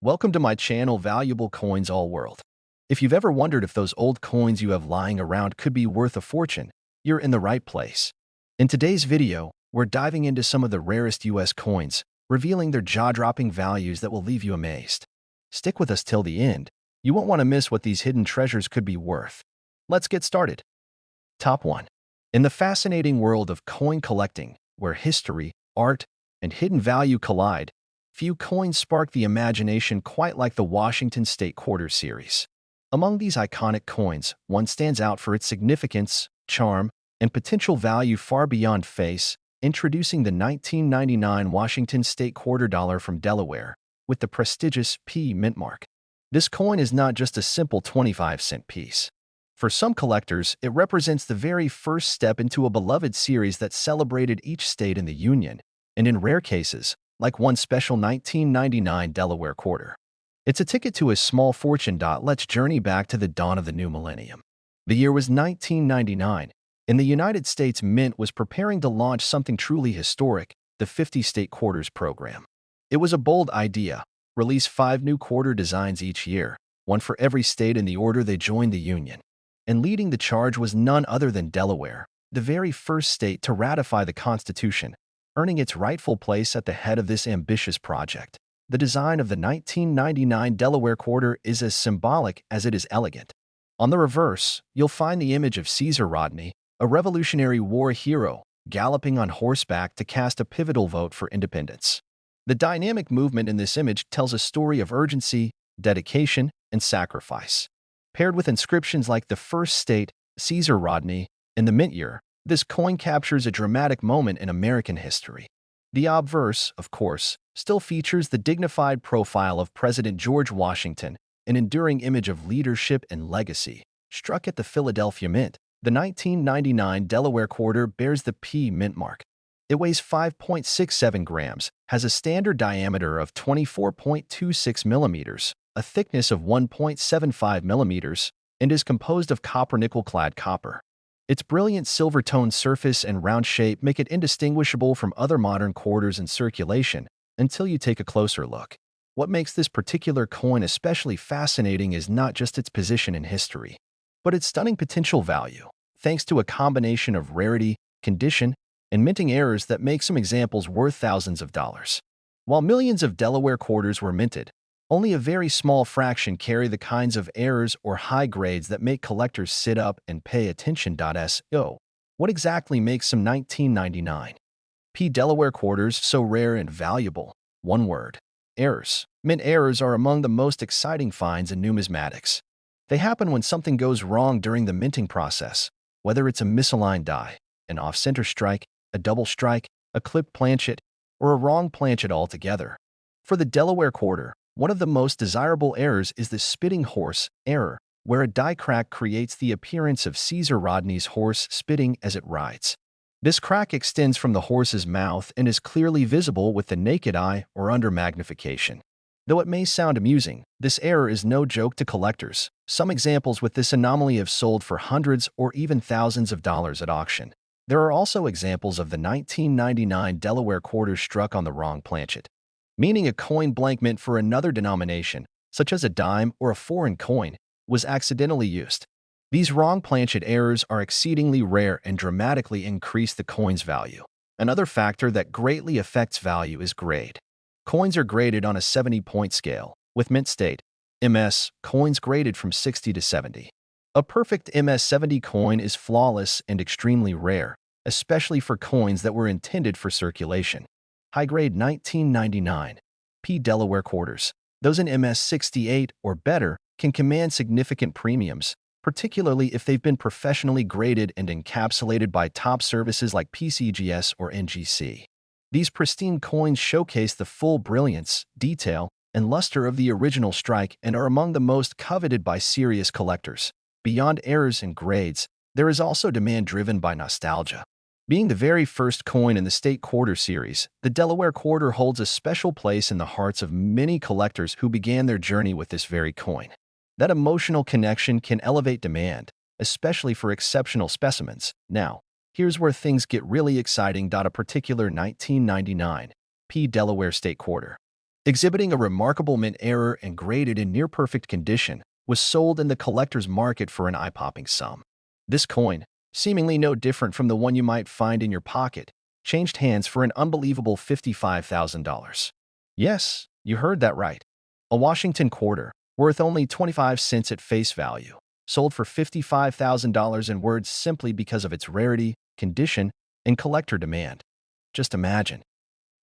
Welcome to my channel, Valuable Coins All World. If you've ever wondered if those old coins you have lying around could be worth a fortune, you're in the right place. In today's video, we're diving into some of the rarest US coins, revealing their jaw-dropping values that will leave you amazed. Stick with us till the end. You won't want to miss what these hidden treasures could be worth. Let's get started. Top 1. In the fascinating world of coin collecting, where history, art, and hidden value collide, few coins spark the imagination quite like the Washington State Quarter series. Among these iconic coins, one stands out for its significance, charm, and potential value far beyond face, introducing the 1999 Washington State Quarter dollar from Delaware, with the prestigious P mint mark. This coin is not just a simple 25-cent piece. For some collectors, it represents the very first step into a beloved series that celebrated each state in the Union, and in rare cases, like one special 1999 Delaware quarter. It's a ticket to a small fortune. Let's journey back to the dawn of the new millennium. The year was 1999, and the United States Mint was preparing to launch something truly historic, the 50-state quarters program. It was a bold idea: release 5 new quarter designs each year, one for every state in the order they joined the Union. And leading the charge was none other than Delaware, the very first state to ratify the Constitution, earning its rightful place at the head of this ambitious project. The design of the 1999 Delaware quarter is as symbolic as it is elegant. On the reverse, you'll find the image of Caesar Rodney, a Revolutionary War hero, galloping on horseback to cast a pivotal vote for independence. The dynamic movement in this image tells a story of urgency, dedication, and sacrifice. Paired with inscriptions like "The First State, Caesar Rodney," and the mint year, this coin captures a dramatic moment in American history. The obverse, of course, still features the dignified profile of President George Washington, an enduring image of leadership and legacy. Struck at the Philadelphia Mint, the 1999 Delaware quarter bears the P mint mark. It weighs 5.67 grams, has a standard diameter of 24.26 millimeters, a thickness of 1.75 millimeters, and is composed of copper-nickel-clad copper. Its brilliant silver-toned surface and round shape make it indistinguishable from other modern quarters in circulation until you take a closer look. What makes this particular coin especially fascinating is not just its position in history, but its stunning potential value, thanks to a combination of rarity, condition, and minting errors that make some examples worth thousands of dollars. While millions of Delaware quarters were minted, only a very small fraction carry the kinds of errors or high grades that make collectors sit up and pay attention. So, what exactly makes some 1999 P Delaware quarters so rare and valuable? One word: errors. Mint errors are among the most exciting finds in numismatics. They happen when something goes wrong during the minting process, whether it's a misaligned die, an off-center strike, a double strike, a clipped planchet, or a wrong planchet altogether. For the Delaware quarter, one of the most desirable errors is the spitting horse error, where a die crack creates the appearance of Caesar Rodney's horse spitting as it rides. This crack extends from the horse's mouth and is clearly visible with the naked eye or under magnification. Though it may sound amusing, this error is no joke to collectors. Some examples with this anomaly have sold for hundreds or even thousands of dollars at auction. There are also examples of the 1999 Delaware quarter struck on the wrong planchet, meaning a coin blank mint for another denomination, such as a dime or a foreign coin, was accidentally used. These wrong planchet errors are exceedingly rare and dramatically increase the coin's value. Another factor that greatly affects value is grade. Coins are graded on a 70-point scale, with mint state, MS, coins graded from 60 to 70. A perfect MS 70 coin is flawless and extremely rare, especially for coins that were intended for circulation. High-grade 1999 P Delaware quarters, those in MS 68 or better, can command significant premiums, particularly if they've been professionally graded and encapsulated by top services like PCGS or NGC. These pristine coins showcase the full brilliance, detail, and luster of the original strike and are among the most coveted by serious collectors. Beyond errors and grades, there is also demand driven by nostalgia. Being the very first coin in the State Quarter series, the Delaware quarter holds a special place in the hearts of many collectors who began their journey with this very coin. That emotional connection can elevate demand, especially for exceptional specimens. Now, here's where things get really exciting. A particular 1999 P Delaware State Quarter. exhibiting a remarkable mint error and graded in near-perfect condition, was sold in the collector's market for an eye-popping sum. This coin, seemingly no different from the one you might find in your pocket, changed hands for an unbelievable $55,000. Yes, you heard that right. A Washington quarter, worth only 25 cents at face value, sold for $55,000 in words simply because of its rarity, condition, and collector demand. Just imagine.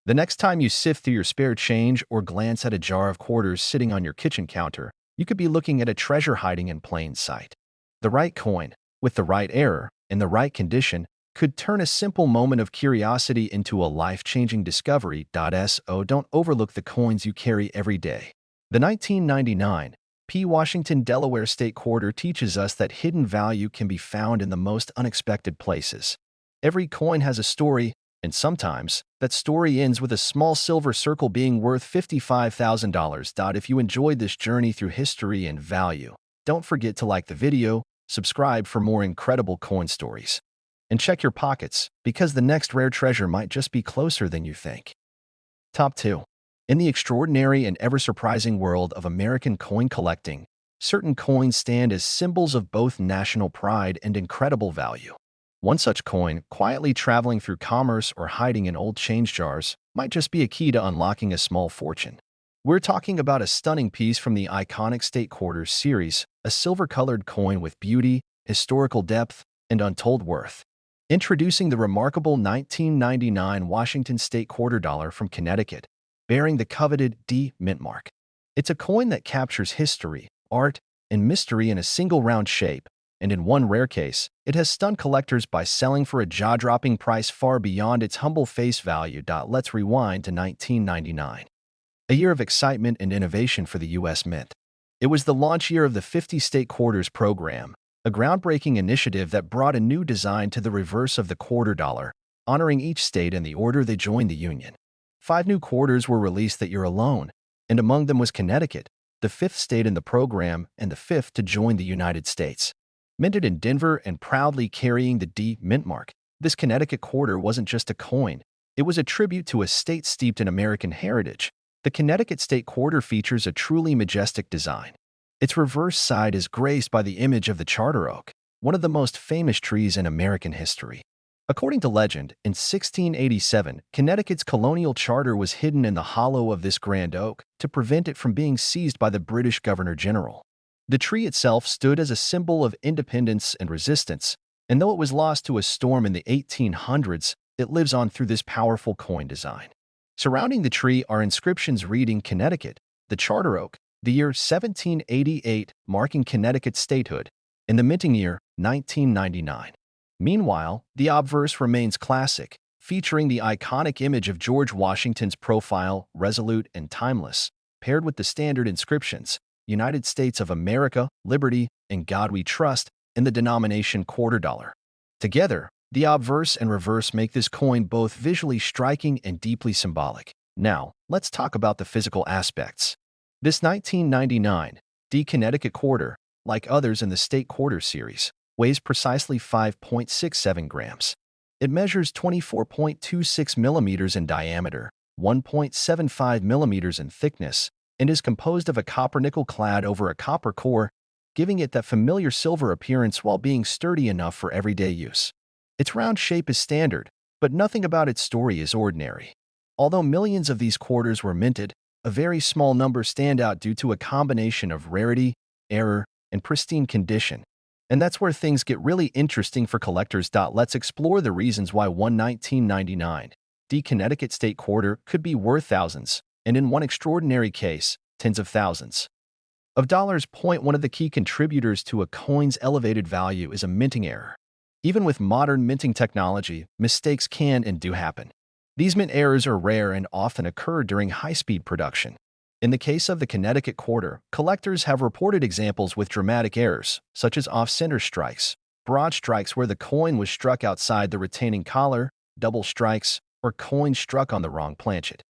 The next time you sift through your spare change or glance at a jar of quarters sitting on your kitchen counter, you could be looking at a treasure hiding in plain sight. The right coin, with the right error, in the right condition, could turn a simple moment of curiosity into a life-changing discovery. So don't overlook the coins you carry every day. The 1999 Washington, Delaware State Quarter teaches us that hidden value can be found in the most unexpected places. Every coin has a story, and sometimes, that story ends with a small silver circle being worth $55,000. If you enjoyed this journey through history and value, don't forget to like the video, subscribe for more incredible coin stories, and check your pockets, because the next rare treasure might just be closer than you think. Top 2. In the extraordinary and ever-surprising world of American coin collecting, certain coins stand as symbols of both national pride and incredible value. One such coin, quietly traveling through commerce or hiding in old change jars, might just be a key to unlocking a small fortune. We're talking about a stunning piece from the iconic State Quarters series, a silver-colored coin with beauty, historical depth, and untold worth. Introducing the remarkable 1999 Washington State Quarter Dollar from Connecticut, bearing the coveted D mint mark. It's a coin that captures history, art, and mystery in a single round shape, and in one rare case, it has stunned collectors by selling for a jaw-dropping price far beyond its humble face value. Let's rewind to 1999. A year of excitement and innovation for the U.S. Mint. It was the launch year of the 50 State Quarters program, a groundbreaking initiative that brought a new design to the reverse of the quarter dollar, honoring each state in the order they joined the Union. 5 new quarters were released that year alone, and among them was Connecticut, the 5th state in the program and the 5th to join the United States. Minted in Denver and proudly carrying the D mint mark, this Connecticut quarter wasn't just a coin, it was a tribute to a state steeped in American heritage. The Connecticut State Quarter features a truly majestic design. Its reverse side is graced by the image of the charter oak, one of the most famous trees in American history. According to legend, in 1687, Connecticut's colonial charter was hidden in the hollow of this grand oak to prevent it from being seized by the British Governor-General. The tree itself stood as a symbol of independence and resistance, and though it was lost to a storm in the 1800s, it lives on through this powerful coin design. Surrounding the tree are inscriptions reading Connecticut, the charter oak, the year 1788, marking Connecticut's statehood, and the minting year 1999. Meanwhile, the obverse remains classic, featuring the iconic image of George Washington's profile, resolute and timeless, paired with the standard inscriptions, United States of America, Liberty, and God We Trust, in the denomination quarter dollar. Together, the obverse and reverse make this coin both visually striking and deeply symbolic. Now, let's talk about the physical aspects. This 1999 D Connecticut quarter, like others in the State Quarter series, weighs precisely 5.67 grams. It measures 24.26 millimeters in diameter, 1.75 millimeters in thickness, and is composed of a copper nickel clad over a copper core, giving it that familiar silver appearance while being sturdy enough for everyday use. Its round shape is standard, but nothing about its story is ordinary. Although millions of these quarters were minted, a very small number stand out due to a combination of rarity, error, and pristine condition. And that's where things get really interesting for collectors. Let's explore the reasons why one 1999 D Connecticut State Quarter could be worth thousands, and in one extraordinary case, tens of thousands of dollars. One of the key contributors to a coin's elevated value is a minting error. Even with modern minting technology, mistakes can and do happen. These mint errors are rare and often occur during high-speed production. In the case of the Connecticut quarter, collectors have reported examples with dramatic errors, such as off-center strikes, broad strikes where the coin was struck outside the retaining collar, double strikes, or coins struck on the wrong planchet,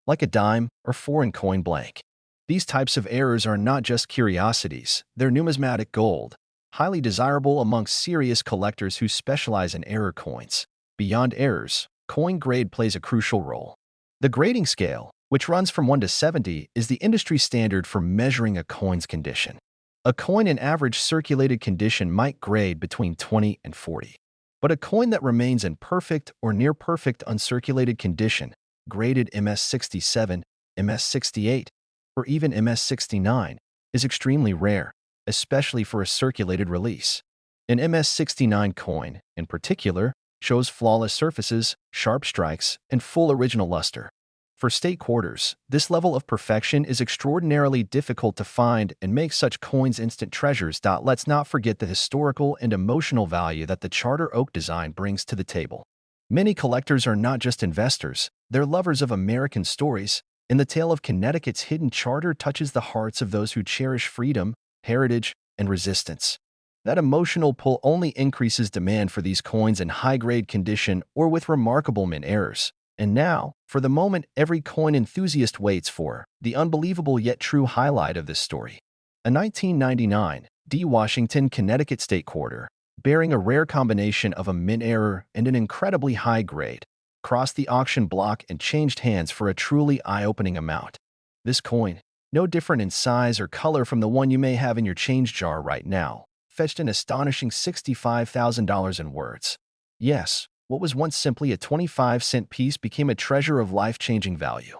like a dime or foreign coin blank. These types of errors are not just curiosities, they're numismatic gold, highly desirable amongst serious collectors who specialize in error coins. Beyond errors, coin grade plays a crucial role. The grading scale, which runs from 1 to 70, is the industry standard for measuring a coin's condition. A coin in average circulated condition might grade between 20 and 40. But a coin that remains in perfect or near perfect uncirculated condition, graded MS67, MS68, or even MS69, is extremely rare, especially for a circulated release. An MS69 coin, in particular, shows flawless surfaces, sharp strikes, and full original luster. For state quarters, this level of perfection is extraordinarily difficult to find and makes such coins instant treasures. Let's not forget the historical and emotional value that the Charter Oak design brings to the table. Many collectors are not just investors, they're lovers of American stories, and the tale of Connecticut's hidden charter touches the hearts of those who cherish freedom, heritage, and resistance. That emotional pull only increases demand for these coins in high-grade condition or with remarkable mint errors. And now, for the moment every coin enthusiast waits for, the unbelievable yet true highlight of this story. A 1999 D. Washington, Connecticut State Quarter, bearing a rare combination of a mint error and an incredibly high grade, crossed the auction block and changed hands for a truly eye-opening amount. This coin, no different in size or color from the one you may have in your change jar right now, fetched an astonishing $65,000 in words. Yes, what was once simply a 25-cent piece became a treasure of life-changing value.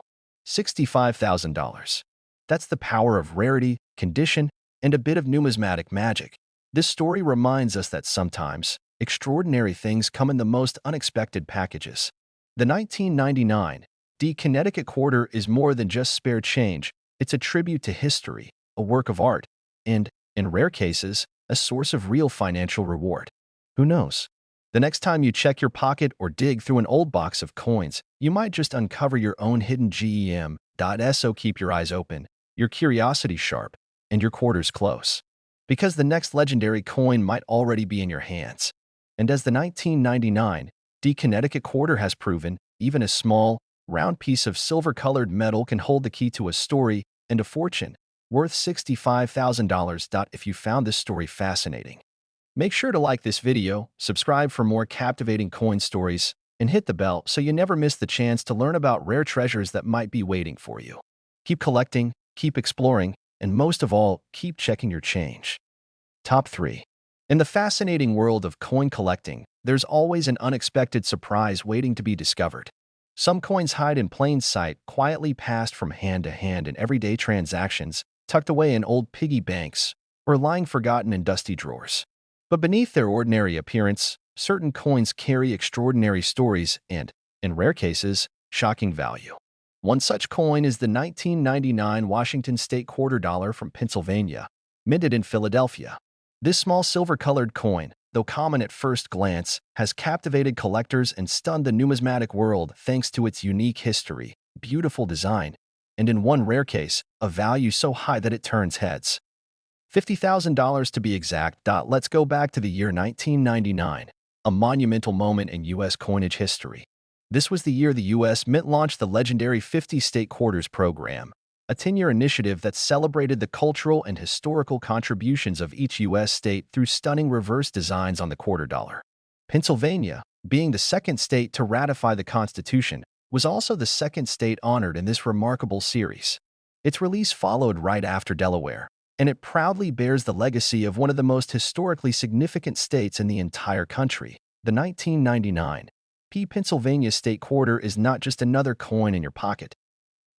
$65,000. That's the power of rarity, condition, and a bit of numismatic magic. This story reminds us that sometimes, extraordinary things come in the most unexpected packages. The 1999 D. Connecticut Quarter is more than just spare change. It's a tribute to history, a work of art, and, in rare cases, a source of real financial reward. Who knows? The next time you check your pocket or dig through an old box of coins, you might just uncover your own hidden gem. So keep your eyes open, your curiosity sharp, and your quarters close. Because the next legendary coin might already be in your hands. And as the 1999 D. Connecticut Quarter has proven, even a small, round piece of silver-colored metal can hold the key to a story and a fortune, worth $65,000. If you found this story fascinating, make sure to like this video, subscribe for more captivating coin stories, and hit the bell so you never miss the chance to learn about rare treasures that might be waiting for you. Keep collecting, keep exploring, and most of all, keep checking your change. Top 3. In the fascinating world of coin collecting, there's always an unexpected surprise waiting to be discovered. Some coins hide in plain sight, quietly passed from hand to hand in everyday transactions, tucked away in old piggy banks, or lying forgotten in dusty drawers. But beneath their ordinary appearance, certain coins carry extraordinary stories and, in rare cases, shocking value. One such coin is the 1999 Washington State Quarter Dollar from Pennsylvania, minted in Philadelphia. This small silver-colored coin, though common at first glance, has captivated collectors and stunned the numismatic world thanks to its unique history, beautiful design, and in one rare case, a value so high that it turns heads. $50,000 to be exact. Let's go back to the year 1999, a monumental moment in U.S. coinage history. This was the year the U.S. Mint launched the legendary 50 State Quarters program, a 10-year initiative that celebrated the cultural and historical contributions of each U.S. state through stunning reverse designs on the quarter dollar. Pennsylvania, being the second state to ratify the Constitution, was also the second state honored in this remarkable series. Its release followed right after Delaware, and it proudly bears the legacy of one of the most historically significant states in the entire country. The 1999 Pennsylvania State Quarter is not just another coin in your pocket.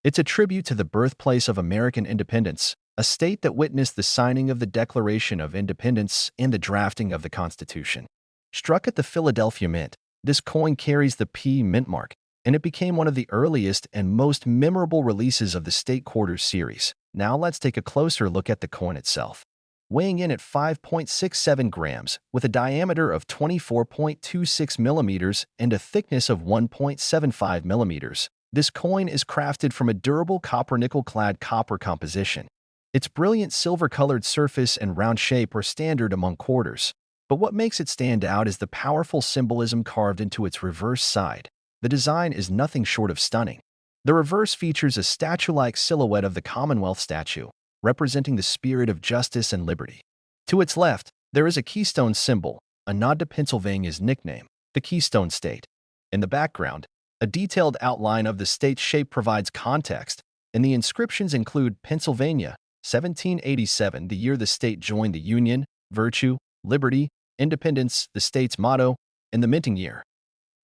It's a tribute to the birthplace of American independence, a state that witnessed the signing of the Declaration of Independence and the drafting of the Constitution. Struck at the Philadelphia Mint, this coin carries the P mint mark, and it became one of the earliest and most memorable releases of the State Quarters series. Now let's take a closer look at the coin itself. Weighing in at 5.67 grams, with a diameter of 24.26 millimeters and a thickness of 1.75 millimeters, this coin is crafted from a durable copper-nickel-clad copper composition. Its brilliant silver-colored surface and round shape are standard among quarters, but what makes it stand out is the powerful symbolism carved into its reverse side. The design is nothing short of stunning. The reverse features a statue-like silhouette of the Commonwealth statue, representing the spirit of justice and liberty. To its left, there is a keystone symbol, a nod to Pennsylvania's nickname, the Keystone State. In the background, A detailed outline of the state's shape provides context, and the inscriptions include Pennsylvania, 1787, the year the state joined the Union, virtue, liberty, independence, the state's motto, and the minting year,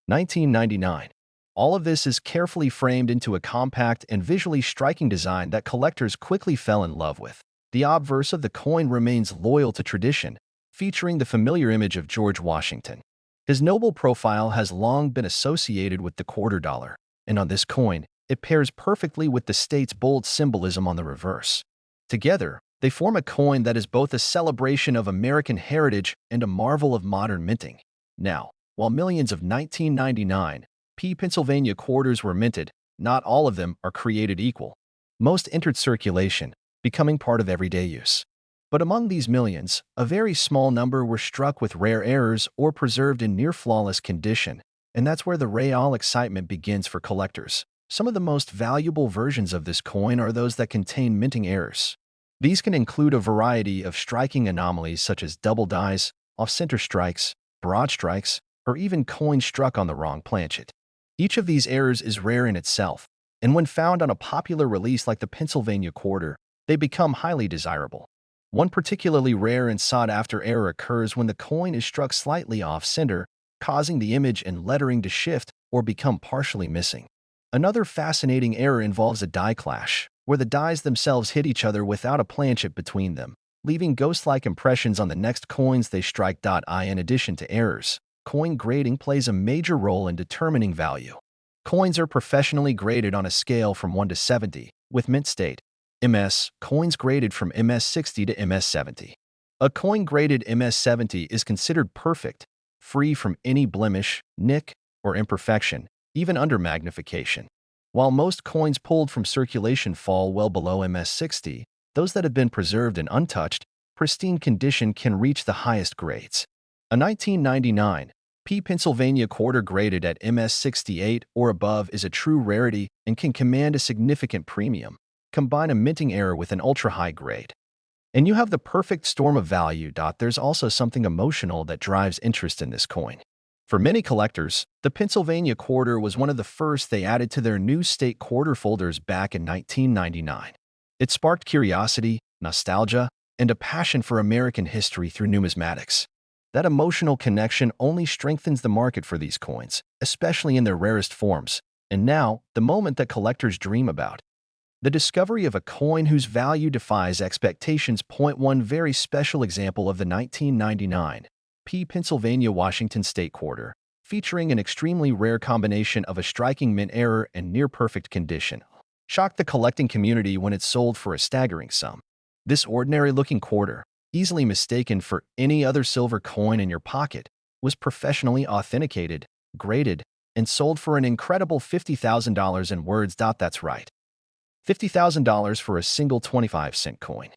1999. All of this is carefully framed into a compact and visually striking design that collectors quickly fell in love with. The obverse of the coin remains loyal to tradition, featuring the familiar image of George Washington. His noble profile has long been associated with the quarter dollar, and on this coin, it pairs perfectly with the state's bold symbolism on the reverse. Together, they form a coin that is both a celebration of American heritage and a marvel of modern minting. Now, while millions of 1999 Pennsylvania quarters were minted, not all of them are created equal. Most entered circulation, becoming part of everyday use. But among these millions, a very small number were struck with rare errors or preserved in near-flawless condition, and that's where the real excitement begins for collectors. Some of the most valuable versions of this coin are those that contain minting errors. These can include a variety of striking anomalies such as double dies, off-center strikes, broad strikes, or even coins struck on the wrong planchet. Each of these errors is rare in itself, and when found on a popular release like the Pennsylvania quarter, they become highly desirable. One particularly rare and sought-after error occurs when the coin is struck slightly off-center, causing the image and lettering to shift or become partially missing. Another fascinating error involves a die clash, where the dies themselves hit each other without a planchet between them, leaving ghost-like impressions on the next coins they strike. In addition to errors, coin grading plays a major role in determining value. Coins are professionally graded on a scale from 1 to 70, with mint state, MS, coins graded from MS60 to MS70. A coin graded MS70 is considered perfect, free from any blemish, nick, or imperfection, even under magnification. While most coins pulled from circulation fall well below MS60, those that have been preserved in untouched, pristine condition can reach the highest grades. A 1999 Pennsylvania quarter graded at MS68 or above is a true rarity and can command a significant premium. Combine a minting error with an ultra-high grade, and you have the perfect storm of value. There's also something emotional that drives interest in this coin. For many collectors, the Pennsylvania quarter was one of the first they added to their new state quarter folders back in 1999. It sparked curiosity, nostalgia, and a passion for American history through numismatics. That emotional connection only strengthens the market for these coins, especially in their rarest forms. And now, the moment that collectors dream about. The discovery of a coin whose value defies expectations. One very special example of the 1999 Pennsylvania Washington State Quarter, featuring an extremely rare combination of a striking mint error and near-perfect condition, shocked the collecting community when it sold for a staggering sum. This ordinary-looking quarter, easily mistaken for any other silver coin in your pocket, was professionally authenticated, graded, and sold for an incredible $50,000 in words. That's right. $50,000 for a single 25-cent coin.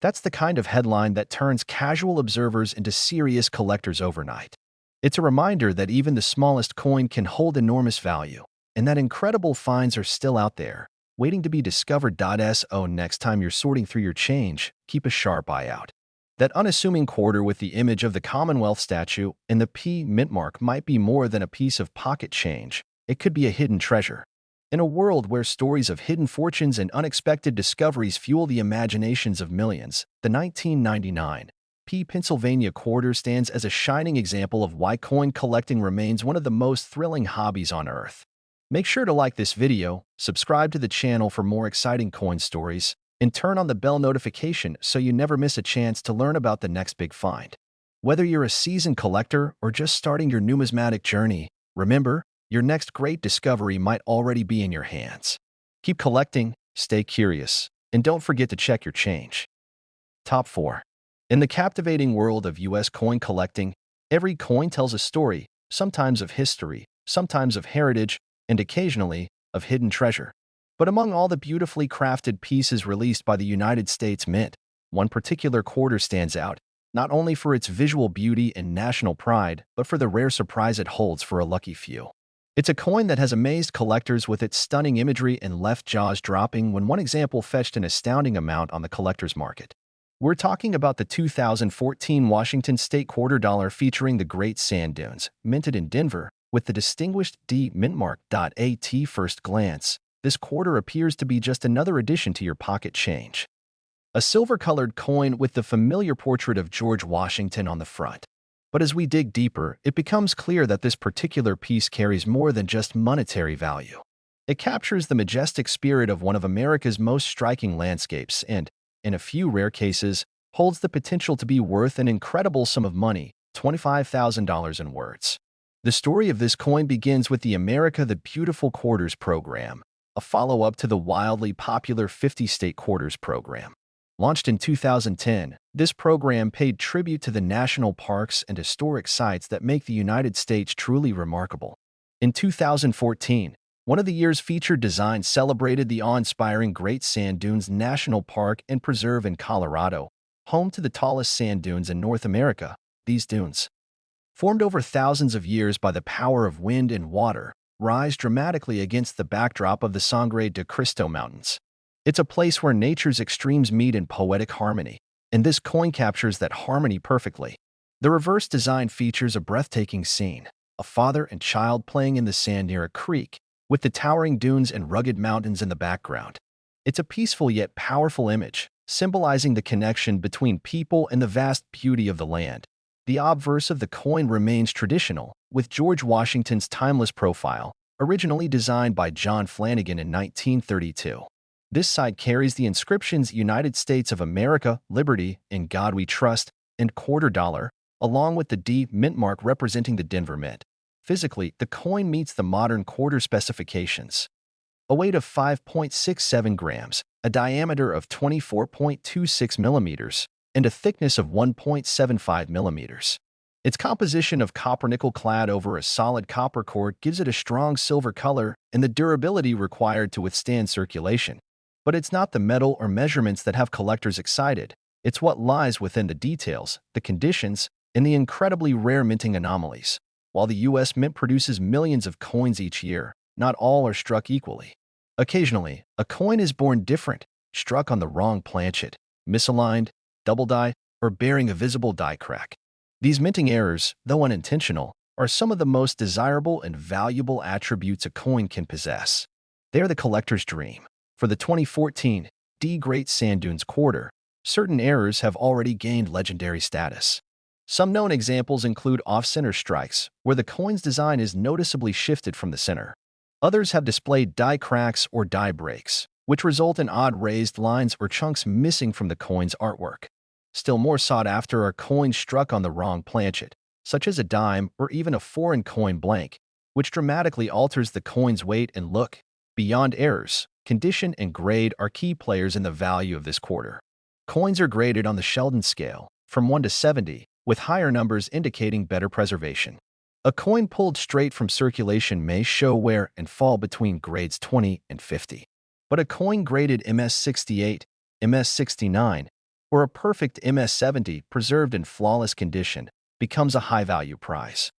That's the kind of headline that turns casual observers into serious collectors overnight. It's a reminder that even the smallest coin can hold enormous value, and that incredible finds are still out there, waiting to be discovered. So next time you're sorting through your change, keep a sharp eye out. That unassuming quarter with the image of the Commonwealth statue and the P mint mark might be more than a piece of pocket change. It could be a hidden treasure. In a world where stories of hidden fortunes and unexpected discoveries fuel the imaginations of millions, the 1999 Pennsylvania quarter stands as a shining example of why coin collecting remains one of the most thrilling hobbies on Earth. Make sure to like this video, subscribe to the channel for more exciting coin stories, and turn on the bell notification so you never miss a chance to learn about the next big find. Whether you're a seasoned collector or just starting your numismatic journey, remember, your next great discovery might already be in your hands. Keep collecting, stay curious, and don't forget to check your change. Top 4. In the captivating world of U.S. coin collecting, every coin tells a story, sometimes of history, sometimes of heritage, and occasionally of hidden treasure. But among all the beautifully crafted pieces released by the United States Mint, one particular quarter stands out, not only for its visual beauty and national pride, but for the rare surprise it holds for a lucky few. It's a coin that has amazed collectors with its stunning imagery and left jaws dropping when one example fetched an astounding amount on the collector's market. We're talking about the 2014 Washington State quarter dollar featuring the Great Sand Dunes, minted in Denver, With the distinguished D mintmark. At first glance, this quarter appears to be just another addition to your pocket change. A silver-colored coin with the familiar portrait of George Washington on the front. But as we dig deeper, it becomes clear that this particular piece carries more than just monetary value. It captures the majestic spirit of one of America's most striking landscapes and, in a few rare cases, holds the potential to be worth an incredible sum of money, $25,000 in words. The story of this coin begins with the America the Beautiful Quarters program, a follow-up to the wildly popular 50-state quarters program. Launched in 2010, this program paid tribute to the national parks and historic sites that make the United States truly remarkable. In 2014, one of the year's featured designs celebrated the awe-inspiring Great Sand Dunes National Park and Preserve in Colorado, home to the tallest sand dunes in North America. These dunes, formed over thousands of years by the power of wind and water, rise dramatically against the backdrop of the Sangre de Cristo Mountains. It's a place where nature's extremes meet in poetic harmony, and this coin captures that harmony perfectly. The reverse design features a breathtaking scene, a father and child playing in the sand near a creek, with the towering dunes and rugged mountains in the background. It's a peaceful yet powerful image, symbolizing the connection between people and the vast beauty of the land. The obverse of the coin remains traditional, with George Washington's timeless profile, originally designed by John Flanagan in 1932. This side carries the inscriptions United States of America, Liberty, In God We Trust, and quarter dollar, along with the D mint mark representing the Denver Mint. Physically, the coin meets the modern quarter specifications. A weight of 5.67 grams, a diameter of 24.26 millimeters, and a thickness of 1.75 millimeters. Its composition of copper-nickel clad over a solid copper core gives it a strong silver color and the durability required to withstand circulation. But it's not the metal or measurements that have collectors excited. It's what lies within the details, the conditions, and the incredibly rare minting anomalies. While the U.S. Mint produces millions of coins each year, not all are struck equally. Occasionally, a coin is born different, struck on the wrong planchet, misaligned, double die, or bearing a visible die crack. These minting errors, though unintentional, are some of the most desirable and valuable attributes a coin can possess. They are the collector's dream. For the 2014 D Great Sand Dunes quarter, certain errors have already gained legendary status. Some known examples include off-center strikes, where the coin's design is noticeably shifted from the center. Others have displayed die cracks or die breaks, which result in odd raised lines or chunks missing from the coin's artwork. Still more sought after are coins struck on the wrong planchet, such as a dime or even a foreign coin blank, which dramatically alters the coin's weight and look. Beyond errors, condition and grade are key players in the value of this quarter. Coins are graded on the Sheldon scale, from 1 to 70, with higher numbers indicating better preservation. A coin pulled straight from circulation may show wear and fall between grades 20 and 50. But a coin graded MS68, MS69, or a perfect MS70 preserved in flawless condition becomes a high-value prize.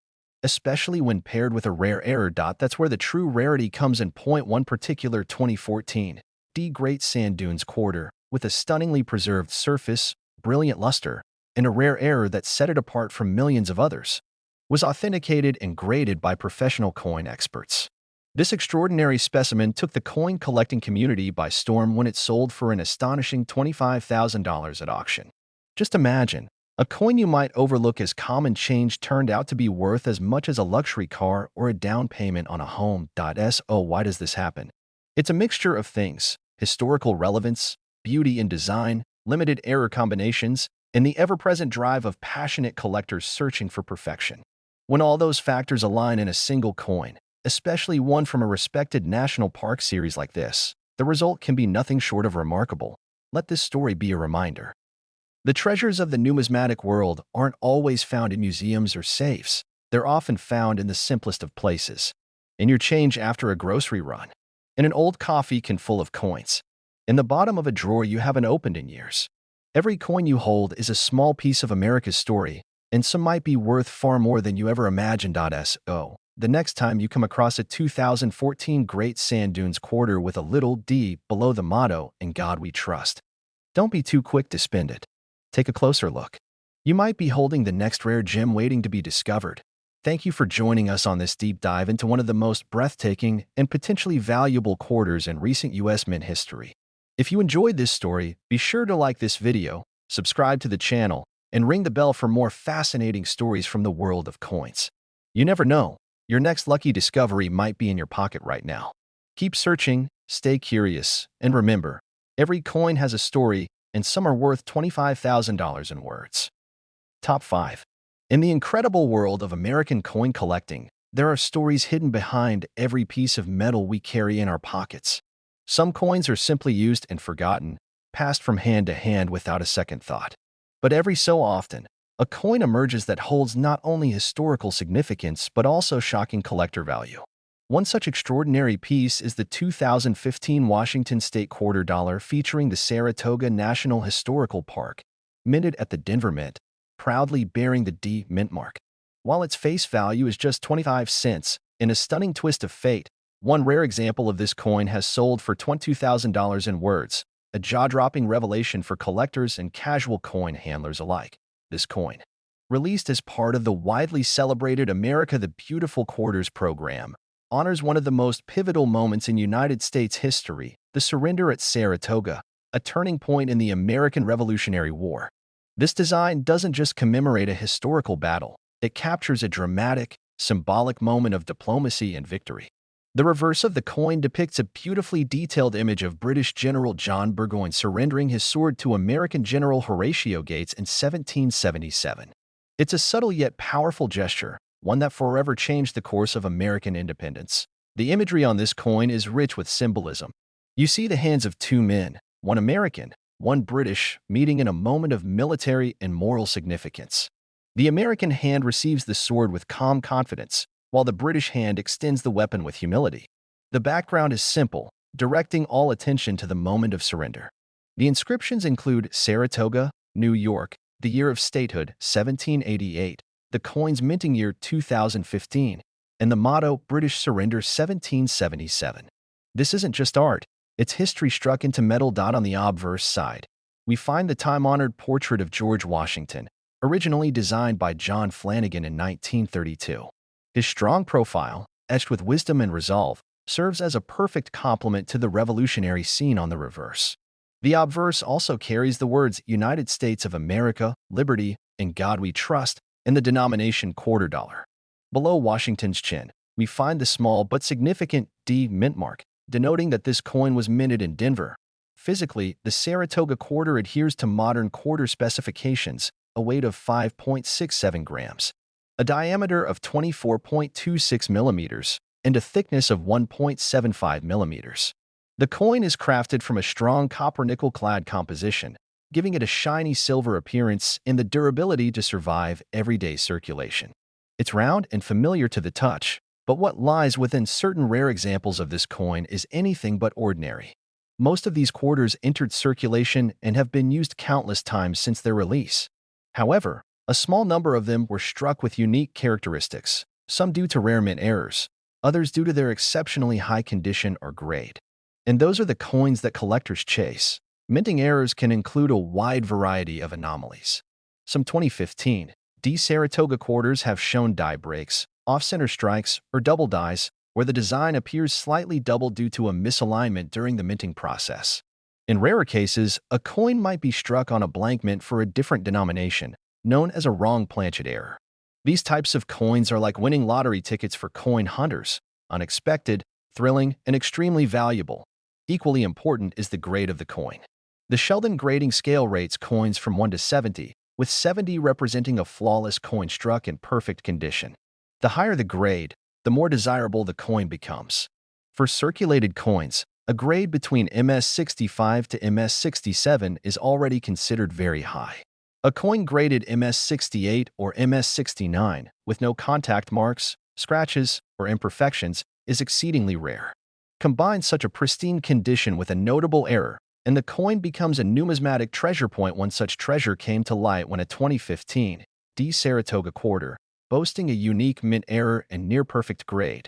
Especially when paired with a rare error. That's where the true rarity comes in. One particular 2014 D Great Sand Dunes quarter, with a stunningly preserved surface, brilliant luster, and a rare error that set it apart from millions of others, was authenticated and graded by professional coin experts. This extraordinary specimen took the coin collecting community by storm when it sold for an astonishing $25,000 at auction. Just imagine, a coin you might overlook as common change turned out to be worth as much as a luxury car or a down payment on a home. So why does this happen? It's a mixture of things: historical relevance, beauty in design, limited error combinations, and the ever-present drive of passionate collectors searching for perfection. When all those factors align in a single coin, especially one from a respected national park series like this, the result can be nothing short of remarkable. Let this story be a reminder. The treasures of the numismatic world aren't always found in museums or safes. They're often found in the simplest of places. In your change after a grocery run, in an old coffee can full of coins, in the bottom of a drawer you haven't opened in years. Every coin you hold is a small piece of America's story, and some might be worth far more than you ever imagined. So, the next time you come across a 2014 Great Sand Dunes quarter with a little d below the motto, "In God We Trust," don't be too quick to spend it. Take a closer look. You might be holding the next rare gem waiting to be discovered. Thank you for joining us on this deep dive into one of the most breathtaking and potentially valuable quarters in recent U.S. mint history. If you enjoyed this story, be sure to like this video, subscribe to the channel, and ring the bell for more fascinating stories from the world of coins. You never know, your next lucky discovery might be in your pocket right now. Keep searching, stay curious, and remember, every coin has a story, and some are worth $25,000 in words. Top 5. In the incredible world of American coin collecting, there are stories hidden behind every piece of metal we carry in our pockets. Some coins are simply used and forgotten, passed from hand to hand without a second thought. But every so often, a coin emerges that holds not only historical significance but also shocking collector value. One such extraordinary piece is the 2015 Washington State quarter dollar featuring the Saratoga National Historical Park, minted at the Denver Mint, proudly bearing the D mint mark. While its face value is just 25 cents, in a stunning twist of fate, one rare example of this coin has sold for $22,000 in words, a jaw-dropping revelation for collectors and casual coin handlers alike. This coin, released as part of the widely celebrated America the Beautiful Quarters program, honors one of the most pivotal moments in United States history, the surrender at Saratoga, a turning point in the American Revolutionary War. This design doesn't just commemorate a historical battle, it captures a dramatic, symbolic moment of diplomacy and victory. The reverse of the coin depicts a beautifully detailed image of British General John Burgoyne surrendering his sword to American General Horatio Gates in 1777. It's a subtle yet powerful gesture, one that forever changed the course of American independence. The imagery on this coin is rich with symbolism. You see the hands of two men, one American, one British, meeting in a moment of military and moral significance. The American hand receives the sword with calm confidence, while the British hand extends the weapon with humility. The background is simple, directing all attention to the moment of surrender. The inscriptions include Saratoga, New York, the year of statehood, 1788, the coin's minting year, 2015, and the motto, British Surrender, 1777. This isn't just art, it's history struck into metal. On the obverse side, we find the time-honored portrait of George Washington, originally designed by John Flanagan in 1932. His strong profile, etched with wisdom and resolve, serves as a perfect complement to the revolutionary scene on the reverse. The obverse also carries the words United States of America, Liberty, in God We Trust, and the denomination quarter dollar. Below Washington's chin, we find the small but significant D mint mark, denoting that this coin was minted in Denver. Physically, the Saratoga quarter adheres to modern quarter specifications, a weight of 5.67 grams, a diameter of 24.26 millimeters, and a thickness of 1.75 millimeters. The coin is crafted from a strong copper-nickel clad composition, giving it a shiny silver appearance and the durability to survive everyday circulation. It's round and familiar to the touch, but what lies within certain rare examples of this coin is anything but ordinary. Most of these quarters entered circulation and have been used countless times since their release. However, a small number of them were struck with unique characteristics, some due to rare mint errors, others due to their exceptionally high condition or grade. And those are the coins that collectors chase. Minting errors can include a wide variety of anomalies. Some 2015 D Saratoga quarters have shown die breaks, off-center strikes, or double dies, where the design appears slightly double due to a misalignment during the minting process. In rarer cases, a coin might be struck on a blank mint for a different denomination, known as a wrong planchet error. These types of coins are like winning lottery tickets for coin hunters, unexpected, thrilling, and extremely valuable. Equally important is the grade of the coin. The Sheldon grading scale rates coins from 1 to 70, with 70 representing a flawless coin struck in perfect condition. The higher the grade, the more desirable the coin becomes. For circulated coins, a grade between MS65 to MS67 is already considered very high. A coin graded MS68 or MS69, with no contact marks, scratches, or imperfections, is exceedingly rare. Combine such a pristine condition with a notable error, and the coin becomes a numismatic treasure point. One such treasure came to light when a 2015 D Saratoga quarter, boasting a unique mint error and near-perfect grade,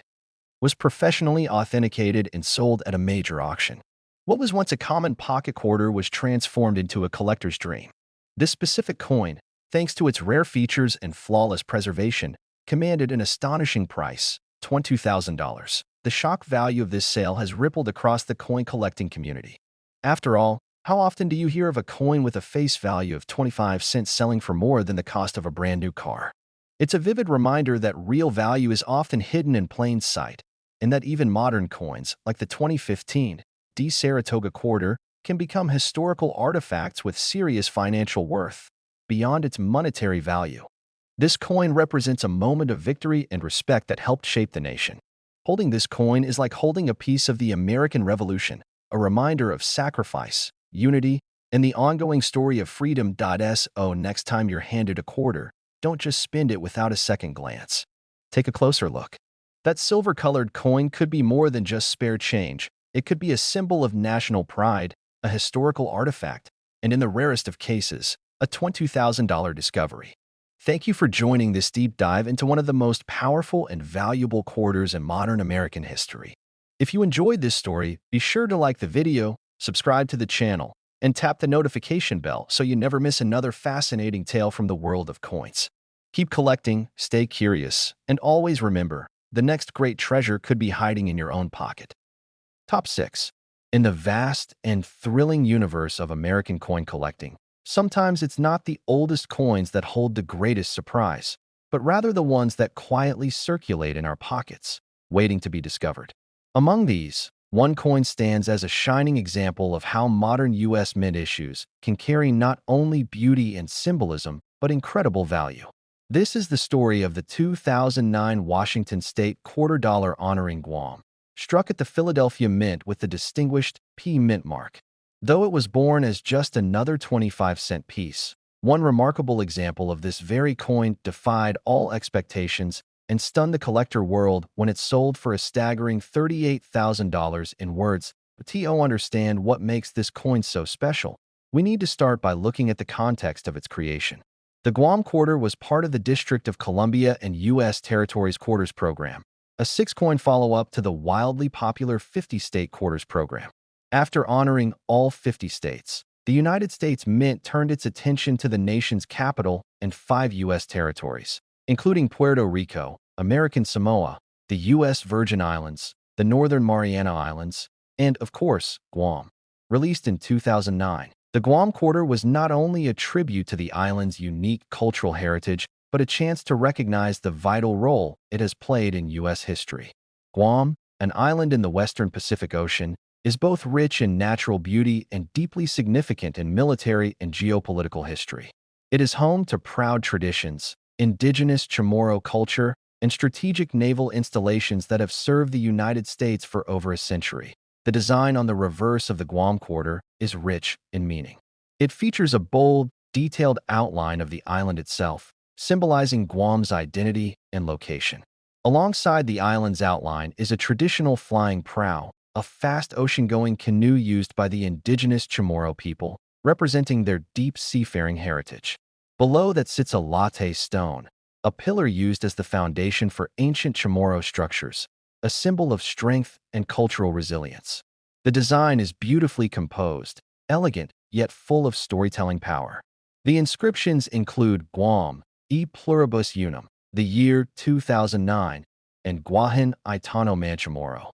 was professionally authenticated and sold at a major auction. What was once a common pocket quarter was transformed into a collector's dream. This specific coin, thanks to its rare features and flawless preservation, commanded an astonishing price, $22,000. The shock value of this sale has rippled across the coin collecting community. After all, how often do you hear of a coin with a face value of 25 cents selling for more than the cost of a brand new car? It's a vivid reminder that real value is often hidden in plain sight, and that even modern coins, like the 2015 D. Saratoga quarter, can become historical artifacts with serious financial worth beyond its monetary value. This coin represents a moment of victory and respect that helped shape the nation. Holding this coin is like holding a piece of the American Revolution, a reminder of sacrifice, unity, and the ongoing story of freedom. So next time you're handed a quarter, don't just spend it without a second glance. Take a closer look. That silver-colored coin could be more than just spare change. It could be a symbol of national pride, a historical artifact, and in the rarest of cases, a $20,000 discovery. Thank you for joining this deep dive into one of the most powerful and valuable quarters in modern American history. If you enjoyed this story, be sure to like the video, subscribe to the channel, and tap the notification bell so you never miss another fascinating tale from the world of coins. Keep collecting, stay curious, and always remember, the next great treasure could be hiding in your own pocket. Top 6. In the vast and thrilling universe of American coin collecting, sometimes it's not the oldest coins that hold the greatest surprise, but rather the ones that quietly circulate in our pockets, waiting to be discovered. Among these, one coin stands as a shining example of how modern U.S. mint issues can carry not only beauty and symbolism, but incredible value. This is the story of the 2009 Washington State quarter dollar honoring Guam, struck at the Philadelphia Mint with the distinguished P Mint mark. Though it was born as just another 25-cent piece, one remarkable example of this very coin defied all expectations and stunned the collector world when it sold for a staggering $38,000 in words. But to understand what makes this coin so special, we need to start by looking at the context of its creation. The Guam quarter was part of the District of Columbia and U.S. Territories Quarters Program, a 6-coin follow-up to the wildly popular 50-state quarters program. After honoring all 50 states, the United States Mint turned its attention to the nation's capital and 5 U.S. territories, including Puerto Rico, American Samoa, the U.S. Virgin Islands, the Northern Mariana Islands, and, of course, Guam. Released in 2009, the Guam quarter was not only a tribute to the island's unique cultural heritage, but a chance to recognize the vital role it has played in U.S. history. Guam, an island in the western Pacific Ocean, is both rich in natural beauty and deeply significant in military and geopolitical history. It is home to proud traditions, indigenous Chamorro culture, and strategic naval installations that have served the United States for over a century. The design on the reverse of the Guam quarter is rich in meaning. It features a bold, detailed outline of the island itself, symbolizing Guam's identity and location. Alongside the island's outline is a traditional flying prow, a fast ocean-going canoe used by the indigenous Chamorro people, representing their deep seafaring heritage. Below that sits a latte stone, a pillar used as the foundation for ancient Chamorro structures, a symbol of strength and cultural resilience. The design is beautifully composed, elegant, yet full of storytelling power. The inscriptions include Guam, e pluribus unum, the year 2009, and Guahan Itano Man Chamorro,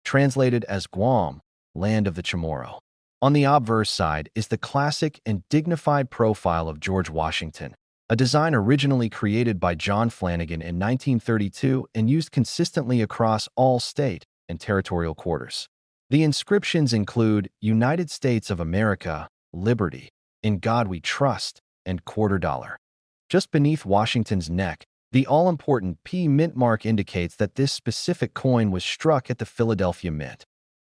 translated as Guam, land of the Chamorro. On the obverse side is the classic and dignified profile of George Washington, a design originally created by John Flanagan in 1932 and used consistently across all state and territorial quarters. The inscriptions include United States of America, Liberty, In God We Trust, and Quarter Dollar. Just beneath Washington's neck, the all-important P Mint mark indicates that this specific coin was struck at the Philadelphia Mint.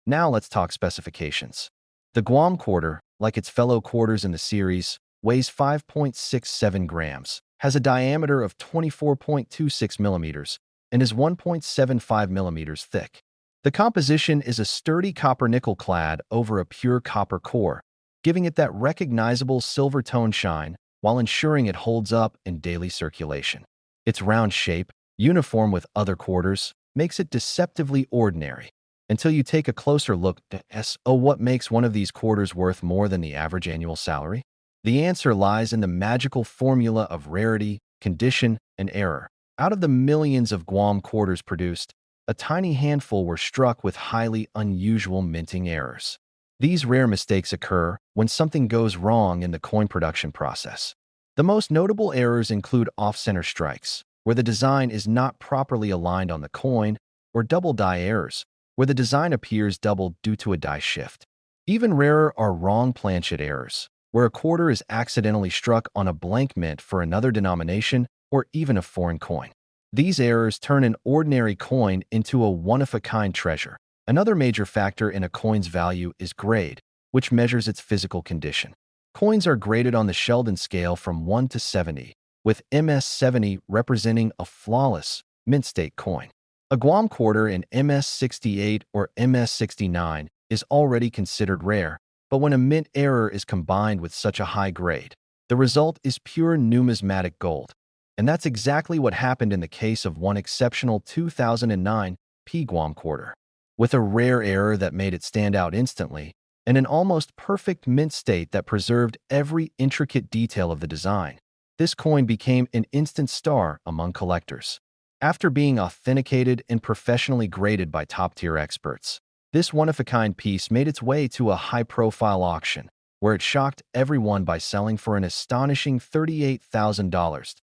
Now let's talk specifications. The Guam quarter, like its fellow quarters in the series, weighs 5.67 grams, has a diameter of 24.26 millimeters, and is 1.75 millimeters thick. The composition is a sturdy copper nickel clad over a pure copper core, giving it that recognizable silver tone shine while ensuring it holds up in daily circulation. Its round shape, uniform with other quarters, makes it deceptively ordinary, until you take a closer look at what makes one of these quarters worth more than the average annual salary? The answer lies in the magical formula of rarity, condition, and error. Out of the millions of Guam quarters produced, a tiny handful were struck with highly unusual minting errors. These rare mistakes occur when something goes wrong in the coin production process. The most notable errors include off-center strikes, where the design is not properly aligned on the coin, or double die errors, where the design appears doubled due to a die shift. Even rarer are wrong planchet errors, where a quarter is accidentally struck on a blank mint for another denomination or even a foreign coin. These errors turn an ordinary coin into a one-of-a-kind treasure. Another major factor in a coin's value is grade, which measures its physical condition. Coins are graded on the Sheldon scale from 1 to 70, with MS-70 representing a flawless, mint-state coin. A Guam quarter in MS-68 or MS-69 is already considered rare, but when a mint error is combined with such a high grade, the result is pure numismatic gold. And that's exactly what happened in the case of one exceptional 2009 P Guam quarter. With a rare error that made it stand out instantly, and an almost perfect mint state that preserved every intricate detail of the design, this coin became an instant star among collectors. After being authenticated and professionally graded by top-tier experts, this one-of-a-kind piece made its way to a high-profile auction, where it shocked everyone by selling for an astonishing $38,000.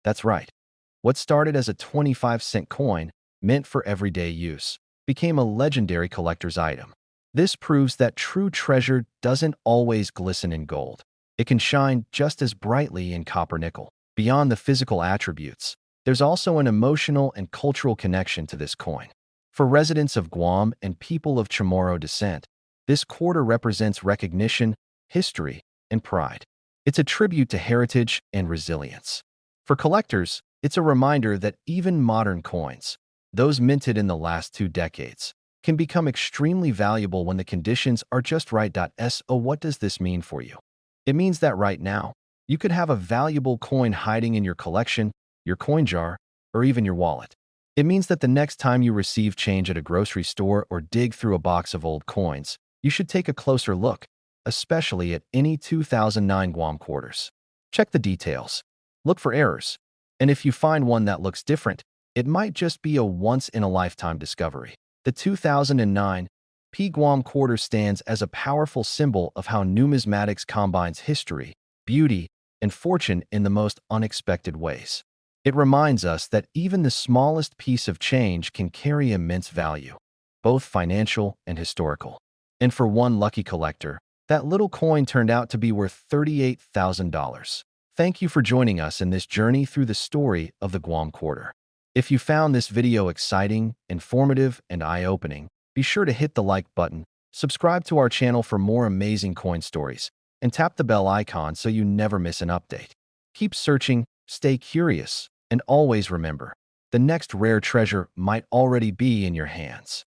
That's right. What started as a 25-cent coin, meant for everyday use, became a legendary collector's item. This proves that true treasure doesn't always glisten in gold. It can shine just as brightly in copper-nickel. Beyond the physical attributes, there's also an emotional and cultural connection to this coin. For residents of Guam and people of Chamorro descent, this quarter represents recognition, history, and pride. It's a tribute to heritage and resilience. For collectors, it's a reminder that even modern coins, those minted in the last 2 decades, can become extremely valuable when the conditions are just right. So what does this mean for you? It means that right now, you could have a valuable coin hiding in your collection, your coin jar, or even your wallet. It means that the next time you receive change at a grocery store or dig through a box of old coins, you should take a closer look, especially at any 2009 Guam quarters. Check the details. Look for errors. And if you find one that looks different, it might just be a once-in-a-lifetime discovery. The 2009 P Guam quarter stands as a powerful symbol of how numismatics combines history, beauty, and fortune in the most unexpected ways. It reminds us that even the smallest piece of change can carry immense value, both financial and historical. And for one lucky collector, that little coin turned out to be worth $38,000. Thank you for joining us in this journey through the story of the Guam quarter. If you found this video exciting, informative, and eye-opening, be sure to hit the like button, subscribe to our channel for more amazing coin stories, and tap the bell icon so you never miss an update. Keep searching, stay curious, and always remember, the next rare treasure might already be in your hands.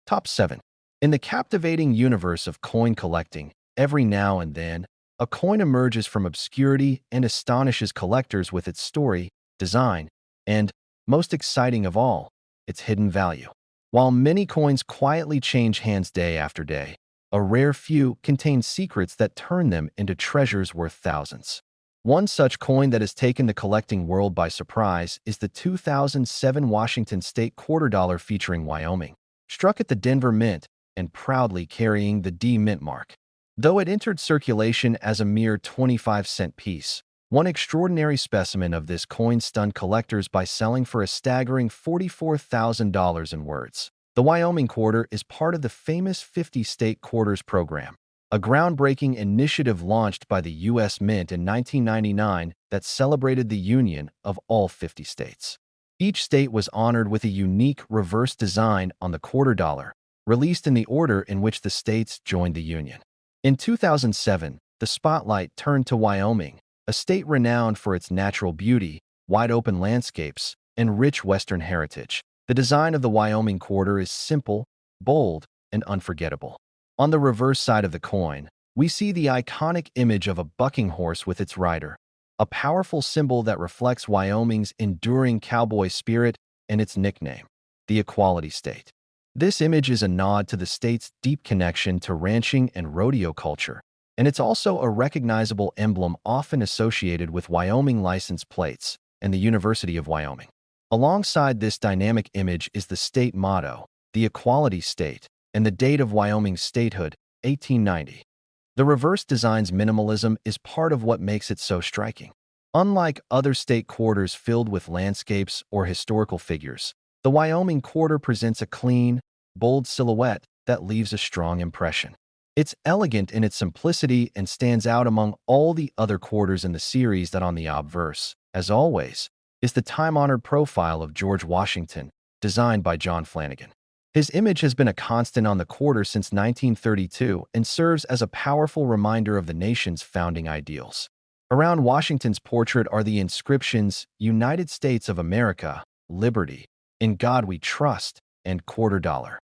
Top 7. In the captivating universe of coin collecting, every now and then, a coin emerges from obscurity and astonishes collectors with its story, design, and, most exciting of all, its hidden value. While many coins quietly change hands day after day, a rare few contain secrets that turn them into treasures worth thousands. One such coin that has taken the collecting world by surprise is the 2007 Washington State $quarter featuring Wyoming, struck at the Denver Mint and proudly carrying the D Mint mark. Though it entered circulation as a mere 25-cent piece, one extraordinary specimen of this coin stunned collectors by selling for a staggering $44,000 in words. The Wyoming quarter is part of the famous 50-state quarters program, a groundbreaking initiative launched by the U.S. Mint in 1999 that celebrated the union of all 50 states. Each state was honored with a unique reverse design on the quarter dollar, released in the order in which the states joined the union. In 2007, the spotlight turned to Wyoming, a state renowned for its natural beauty, wide-open landscapes, and rich Western heritage. The design of the Wyoming quarter is simple, bold, and unforgettable. On the reverse side of the coin, we see the iconic image of a bucking horse with its rider, a powerful symbol that reflects Wyoming's enduring cowboy spirit and its nickname, the Equality State. This image is a nod to the state's deep connection to ranching and rodeo culture, and it's also a recognizable emblem often associated with Wyoming license plates, and the University of Wyoming. Alongside this dynamic image is the state motto, the equality state, and the date of Wyoming's statehood, 1890. The reverse design's minimalism is part of what makes it so striking. Unlike other state quarters filled with landscapes or historical figures, the Wyoming quarter presents a clean, bold silhouette that leaves a strong impression. It's elegant in its simplicity and stands out among all the other quarters in the series. That on the obverse, as always, is the time-honored profile of George Washington, designed by John Flanagan. His image has been a constant on the quarter since 1932 and serves as a powerful reminder of the nation's founding ideals. Around Washington's portrait are the inscriptions United States of America, Liberty, In God We Trust, and Quarter Dollar.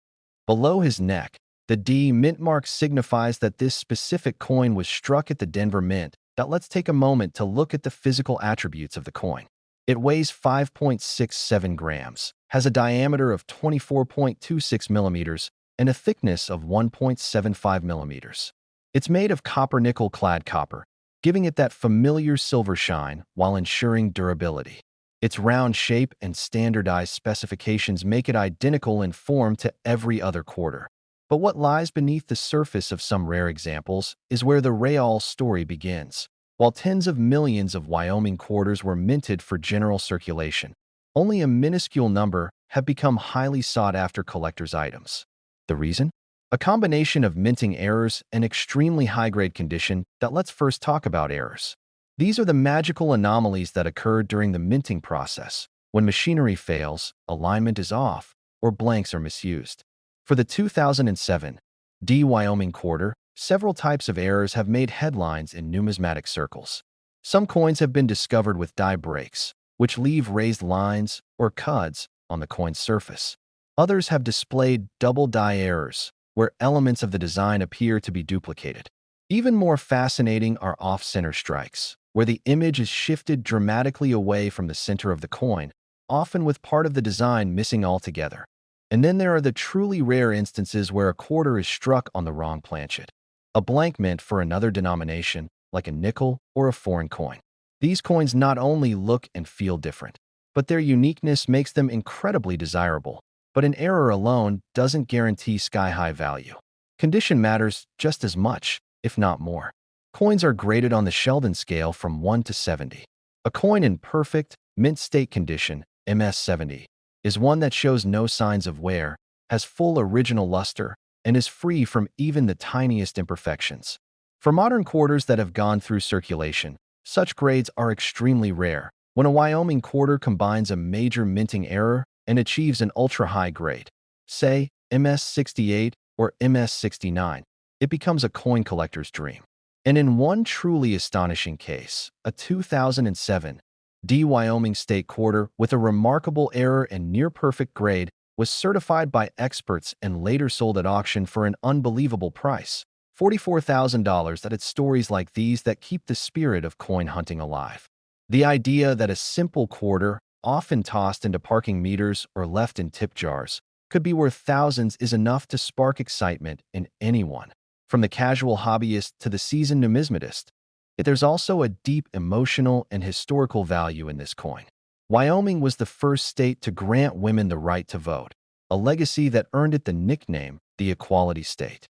Below his neck, the D mint mark signifies that this specific coin was struck at the Denver Mint. Let's take a moment to look at the physical attributes of the coin. It weighs 5.67 grams, has a diameter of 24.26 millimeters, and a thickness of 1.75 millimeters. It's made of copper-nickel clad copper, giving it that familiar silver shine while ensuring durability. Its round shape and standardized specifications make it identical in form to every other quarter. But what lies beneath the surface of some rare examples is where the real story begins. While tens of millions of Wyoming quarters were minted for general circulation, only a minuscule number have become highly sought-after collector's items. The reason? A combination of minting errors and extremely high-grade condition. Let's first talk about errors. These are the magical anomalies that occur during the minting process, when machinery fails, alignment is off, or blanks are misused. For the 2007 D Wyoming quarter, several types of errors have made headlines in numismatic circles. Some coins have been discovered with die breaks, which leave raised lines or cuds on the coin's surface. Others have displayed double die errors, where elements of the design appear to be duplicated. Even more fascinating are off-center strikes, where the image is shifted dramatically away from the center of the coin, often with part of the design missing altogether. And then there are the truly rare instances where a quarter is struck on the wrong planchet, a blank mint for another denomination, like a nickel or a foreign coin. These coins not only look and feel different, but their uniqueness makes them incredibly desirable. But an error alone doesn't guarantee sky-high value. Condition matters just as much, if not more. Coins are graded on the Sheldon scale from 1 to 70. A coin in perfect, mint state condition, MS 70, is one that shows no signs of wear, has full original luster, and is free from even the tiniest imperfections. For modern quarters that have gone through circulation, such grades are extremely rare. When a Wyoming quarter combines a major minting error and achieves an ultra-high grade, say MS 68 or MS 69, it becomes a coin collector's dream. And in one truly astonishing case, a 2007 D Wyoming state quarter with a remarkable error and near-perfect grade was certified by experts and later sold at auction for an unbelievable price, $44,000. That it's stories like these that keep the spirit of coin hunting alive. The idea that a simple quarter, often tossed into parking meters or left in tip jars, could be worth thousands is enough to spark excitement in anyone, from the casual hobbyist to the seasoned numismatist. There's also a deep emotional and historical value in this coin. Wyoming was the first state to grant women the right to vote, a legacy that earned it the nickname, the Equality State.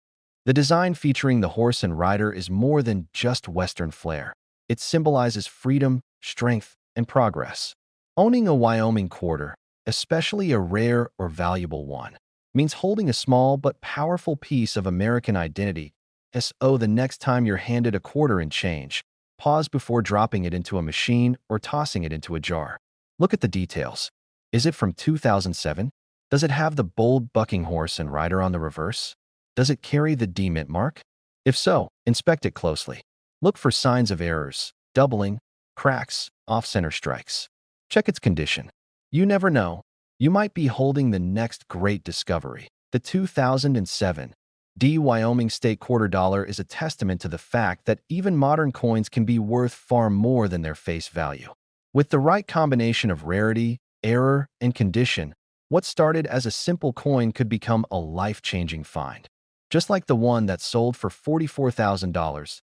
The design featuring the horse and rider is more than just Western flair. It symbolizes freedom, strength, and progress. Owning a Wyoming quarter, especially a rare or valuable one, means holding a small but powerful piece of American identity. So the next time you're handed a quarter in change, pause before dropping it into a machine or tossing it into a jar. Look at the details. Is it from 2007? Does it have the bold bucking horse and rider on the reverse? Does it carry the D mint mark? If so, inspect it closely. Look for signs of errors, doubling, cracks, off-center strikes. Check its condition. You never know. You might be holding the next great discovery. The 2007 D Wyoming state quarter dollar is a testament to the fact that even modern coins can be worth far more than their face value. With the right combination of rarity, error, and condition, what started as a simple coin could become a life-changing find, just like the one that sold for $44,000.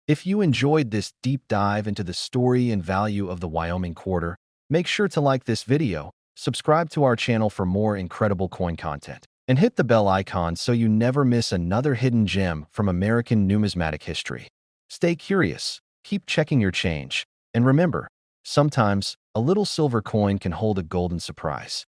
If you enjoyed this deep dive into the story and value of the Wyoming quarter, Make sure to like this video, subscribe to our channel for more incredible coin content, and hit the bell icon so you never miss another hidden gem from American numismatic history. Stay curious, keep checking your change, and remember, sometimes a little silver coin can hold a golden surprise.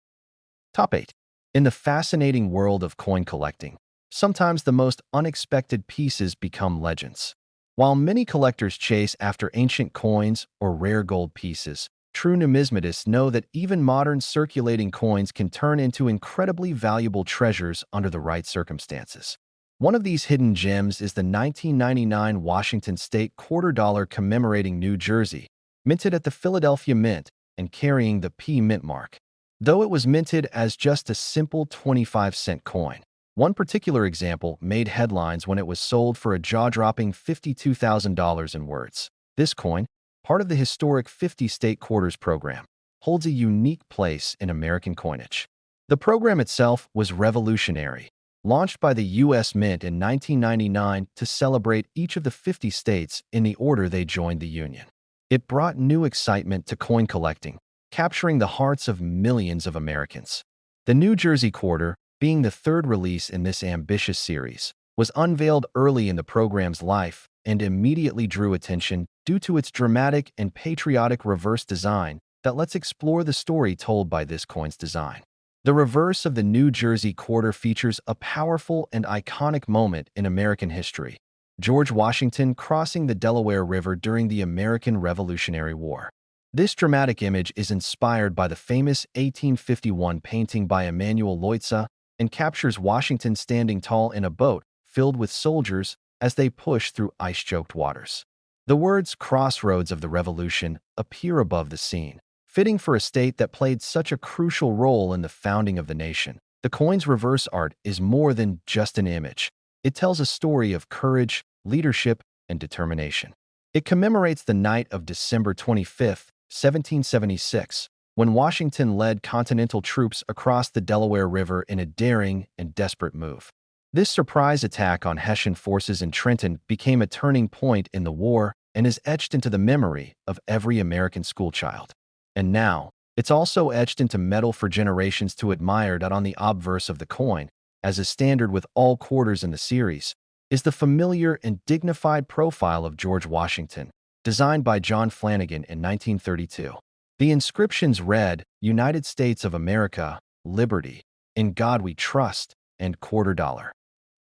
Top 8. In the fascinating world of coin collecting, sometimes the most unexpected pieces become legends. While many collectors chase after ancient coins or rare gold pieces, true numismatists know that even modern circulating coins can turn into incredibly valuable treasures under the right circumstances. One of these hidden gems is the 1999 Washington State $quarter commemorating New Jersey, minted at the Philadelphia Mint and carrying the P mint mark. Though it was minted as just a simple 25-cent coin, one particular example made headlines when it was sold for a jaw-dropping $52,000 in words. This coin, part of the historic 50 state quarters program, holds a unique place in American coinage. The program itself was revolutionary, launched by the U.S. Mint in 1999 to celebrate each of the 50 states in the order they joined the Union. It brought new excitement to coin collecting, capturing the hearts of millions of Americans. The New Jersey Quarter, being the third release in this ambitious series, was unveiled early in the program's life and immediately drew attention due to its dramatic and patriotic reverse design that lets explore the story told by this coin's design. The reverse of the New Jersey Quarter features a powerful and iconic moment in American history: George Washington crossing the Delaware River during the American Revolutionary War. This dramatic image is inspired by the famous 1851 painting by Emanuel Leutze and captures Washington standing tall in a boat filled with soldiers as they push through ice-choked waters. The words "Crossroads of the Revolution" appear above the scene, fitting for a state that played such a crucial role in the founding of the nation. The coin's reverse art is more than just an image. It tells a story of courage, leadership, and determination. It commemorates the night of December 25, 1776, when Washington led Continental troops across the Delaware River in a daring and desperate move. This surprise attack on Hessian forces in Trenton became a turning point in the war and is etched into the memory of every American schoolchild. And now, it's also etched into metal for generations to admire. On the obverse of the coin, as is standard with all quarters in the series, is the familiar and dignified profile of George Washington, designed by John Flanagan in 1932. The inscriptions read, "United States of America, Liberty, in God We Trust," and $quarter.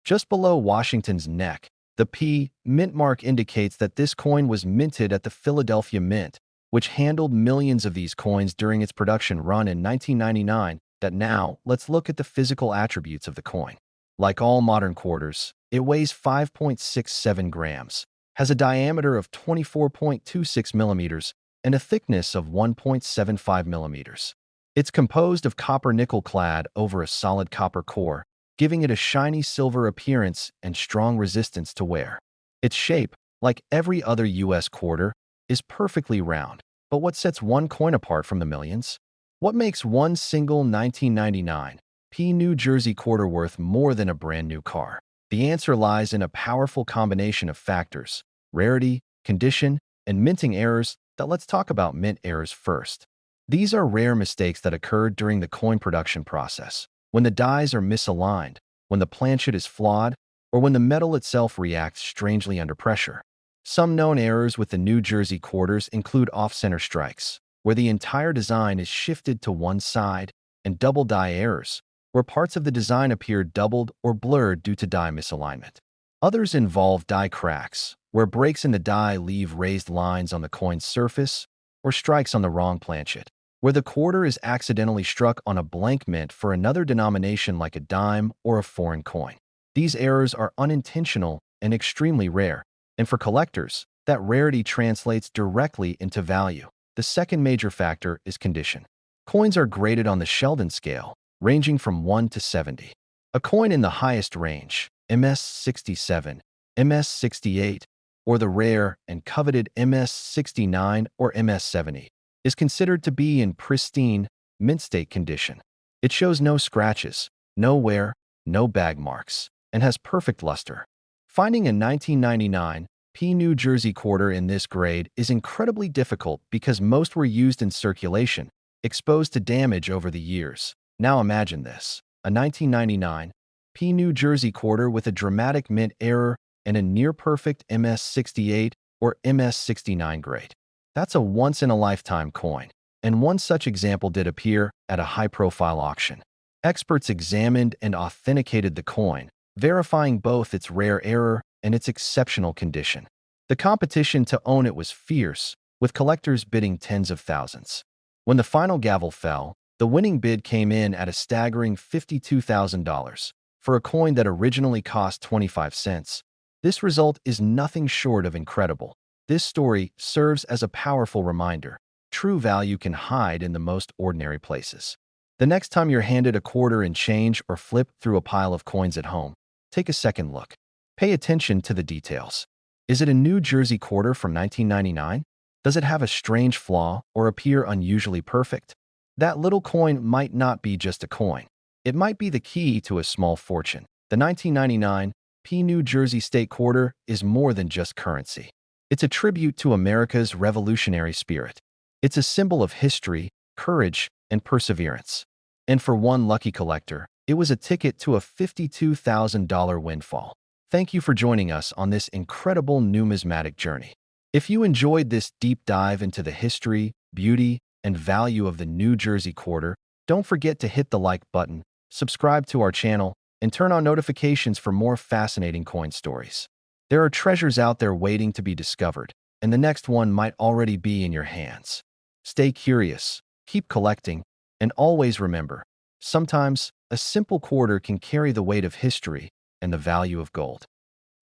Just below Washington's neck, the P mint mark indicates that this coin was minted at the Philadelphia Mint, which handled millions of these coins during its production run in 1999. Now, let's look at the physical attributes of the coin. Like all modern quarters, it weighs 5.67 grams, has a diameter of 24.26 millimeters, and a thickness of 1.75 millimeters. It's composed of copper nickel clad over a solid copper core, giving it a shiny silver appearance and strong resistance to wear. Its shape, like every other U.S. quarter, is perfectly round. But what sets one coin apart from the millions? What makes one single 1999 P New Jersey quarter worth more than a brand new car? The answer lies in a powerful combination of factors: rarity, condition, and minting errors. Let's talk about mint errors first. These are rare mistakes that occur during the coin production process, when the dies are misaligned, when the planchet is flawed, or when the metal itself reacts strangely under pressure. Some known errors with the New Jersey quarters include off-center strikes, where the entire design is shifted to one side, and double die errors, where parts of the design appear doubled or blurred due to die misalignment. Others involve die cracks, where breaks in the die leave raised lines on the coin's surface, or strikes on the wrong planchet, where the quarter is accidentally struck on a blank mint for another denomination like a dime or a foreign coin. These errors are unintentional and extremely rare, and for collectors, that rarity translates directly into value. The second major factor is condition. Coins are graded on the Sheldon scale, ranging from 1 to 70. A coin in the highest range, MS-67, MS-68, or the rare and coveted MS-69 or MS-70, is considered to be in pristine, mint state condition. It shows no scratches, no wear, no bag marks, and has perfect luster. Finding a 1999 P New Jersey quarter in this grade is incredibly difficult because most were used in circulation, exposed to damage over the years. Now imagine this: a 1999 P New Jersey quarter with a dramatic mint error and a near-perfect MS-68 or MS-69 grade. That's a once-in-a-lifetime coin, and one such example did appear at a high-profile auction. Experts examined and authenticated the coin, verifying both its rare error and its exceptional condition. The competition to own it was fierce, with collectors bidding tens of thousands. When the final gavel fell, the winning bid came in at a staggering $52,000 for a coin that originally cost 25 cents. This result is nothing short of incredible. This story serves as a powerful reminder: true value can hide in the most ordinary places. The next time you're handed a quarter in change or flip through a pile of coins at home, take a second look. Pay attention to the details. Is it a New Jersey quarter from 1999? Does it have a strange flaw or appear unusually perfect? That little coin might not be just a coin. It might be the key to a small fortune. The 1999 P New Jersey State Quarter is more than just currency. It's a tribute to America's revolutionary spirit. It's a symbol of history, courage, and perseverance. And for one lucky collector, it was a ticket to a $52,000 windfall. Thank you for joining us on this incredible numismatic journey. If you enjoyed this deep dive into the history, beauty, and value of the New Jersey quarter, don't forget to hit the like button, subscribe to our channel, and turn on notifications for more fascinating coin stories. There are treasures out there waiting to be discovered, and the next one might already be in your hands. Stay curious, keep collecting, and always remember, sometimes a simple quarter can carry the weight of history and the value of gold.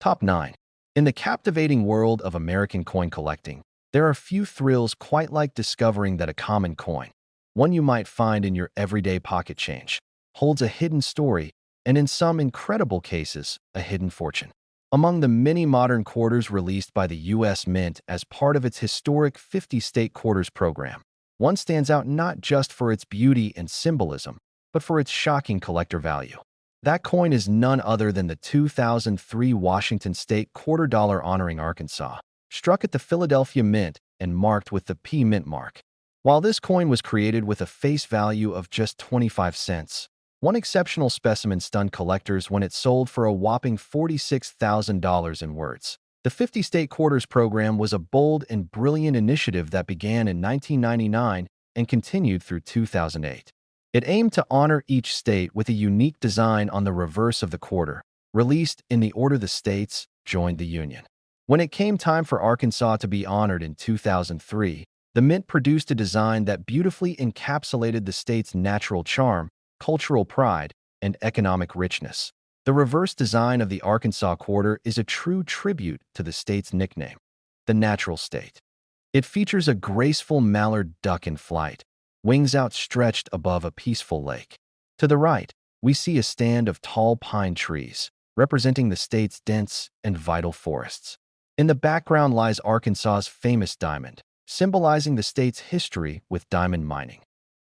Top 9. In the captivating world of American coin collecting, there are few thrills quite like discovering that a common coin, one you might find in your everyday pocket change, holds a hidden story and, in some incredible cases, a hidden fortune. Among the many modern quarters released by the U.S. Mint as part of its historic 50-state quarters program, one stands out not just for its beauty and symbolism, but for its shocking collector value. That coin is none other than the 2003 Washington State quarter dollar honoring Arkansas, struck at the Philadelphia Mint and marked with the P Mint mark. While this coin was created with a face value of just 25 cents, one exceptional specimen stunned collectors when it sold for a whopping $46,000 in words. The 50-state quarters program was a bold and brilliant initiative that began in 1999 and continued through 2008. It aimed to honor each state with a unique design on the reverse of the quarter, released in the order the states joined the Union. When it came time for Arkansas to be honored in 2003, the Mint produced a design that beautifully encapsulated the state's natural charm, cultural pride, and economic richness. The reverse design of the Arkansas quarter is a true tribute to the state's nickname, the natural state. It features a graceful mallard duck in flight, wings outstretched above a peaceful lake. To the right, we see a stand of tall pine trees, representing the state's dense and vital forests. In the background lies Arkansas's famous diamond, symbolizing the state's history with diamond mining.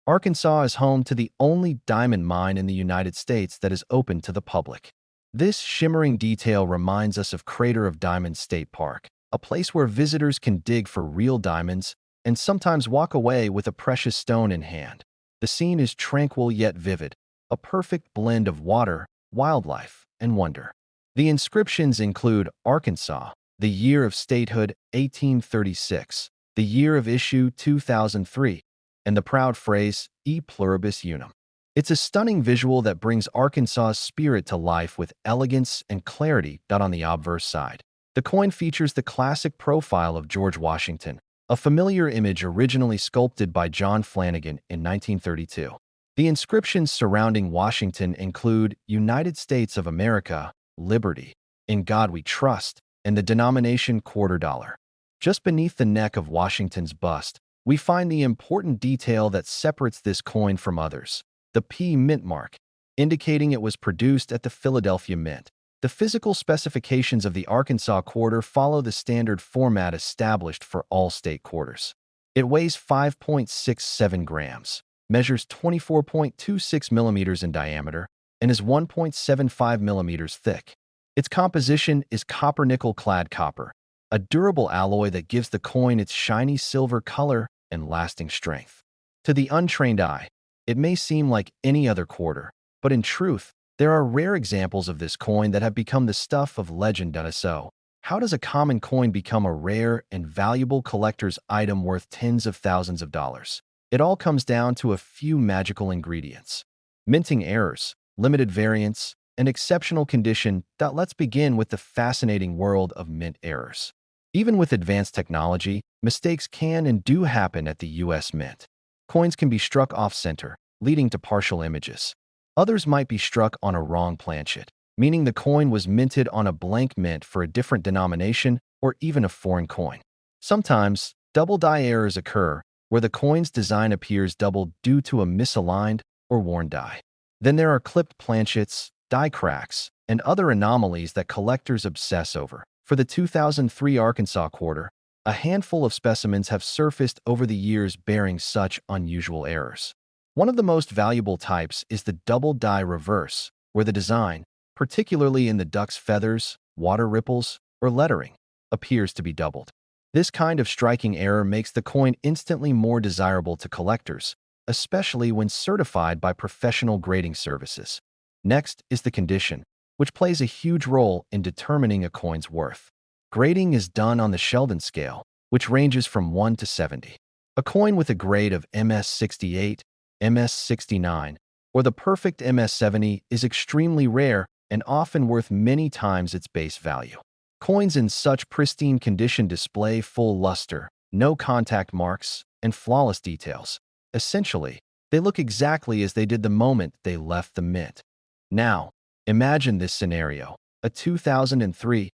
Arkansas is home to the only diamond mine in the United States that is open to the public. This shimmering detail reminds us of Crater of Diamonds State Park, a place where visitors can dig for real diamonds and sometimes walk away with a precious stone in hand. The scene is tranquil yet vivid, a perfect blend of water, wildlife, and wonder. The inscriptions include Arkansas, the year of statehood 1836, the year of issue 2003, and the proud phrase, E pluribus unum. It's a stunning visual that brings Arkansas's spirit to life with elegance and clarity. On the obverse side, the coin features the classic profile of George Washington, a familiar image originally sculpted by John Flanagan in 1932. The inscriptions surrounding Washington include United States of America, Liberty, In God We Trust, and the denomination quarter dollar. Just beneath the neck of Washington's bust, we find the important detail that separates this coin from others, the P Mint mark, indicating it was produced at the Philadelphia Mint. The physical specifications of the Arkansas quarter follow the standard format established for all state quarters. It weighs 5.67 grams, measures 24.26 millimeters in diameter, and is 1.75 millimeters thick. Its composition is copper-nickel-clad copper, a durable alloy that gives the coin its shiny silver color and lasting strength. To the untrained eye, it may seem like any other quarter, but in truth, there are rare examples of this coin that have become the stuff of legend. So, how does a common coin become a rare and valuable collector's item worth tens of thousands of dollars? It all comes down to a few magical ingredients: minting errors, limited variants, and exceptional condition. Let's begin with the fascinating world of mint errors. Even with advanced technology, mistakes can and do happen at the US Mint. Coins can be struck off-center, leading to partial images. Others might be struck on a wrong planchet, meaning the coin was minted on a blank mint for a different denomination or even a foreign coin. Sometimes, double die errors occur, where the coin's design appears doubled due to a misaligned or worn die. Then there are clipped planchets, die cracks, and other anomalies that collectors obsess over. For the 2003 Arkansas quarter, a handful of specimens have surfaced over the years bearing such unusual errors. One of the most valuable types is the double die reverse, where the design, particularly in the duck's feathers, water ripples, or lettering, appears to be doubled. This kind of striking error makes the coin instantly more desirable to collectors, especially when certified by professional grading services. Next is the condition, which plays a huge role in determining a coin's worth. Grading is done on the Sheldon scale, which ranges from 1 to 70. A coin with a grade of MS68, MS69, or the perfect MS70 is extremely rare and often worth many times its base value. Coins in such pristine condition display full luster, no contact marks, and flawless details. Essentially, they look exactly as they did the moment they left the mint. Now, imagine this scenario: a 2003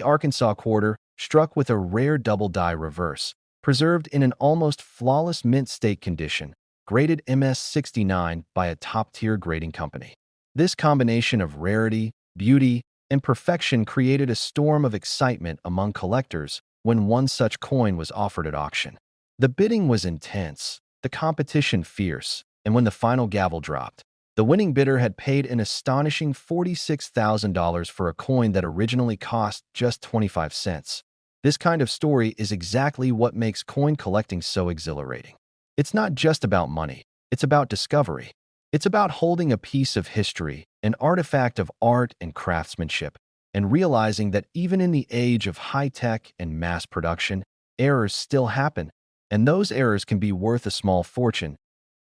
Arkansas quarter struck with a rare double die reverse, preserved in an almost flawless mint state condition, graded MS69 by a top-tier grading company. This combination of rarity, beauty, and perfection created a storm of excitement among collectors when one such coin was offered at auction. The bidding was intense, the competition fierce, and when the final gavel dropped, the winning bidder had paid an astonishing $46,000 for a coin that originally cost just 25 cents. This kind of story is exactly what makes coin collecting so exhilarating. It's not just about money, it's about discovery. It's about holding a piece of history, an artifact of art and craftsmanship, and realizing that even in the age of high-tech and mass production, errors still happen, and those errors can be worth a small fortune.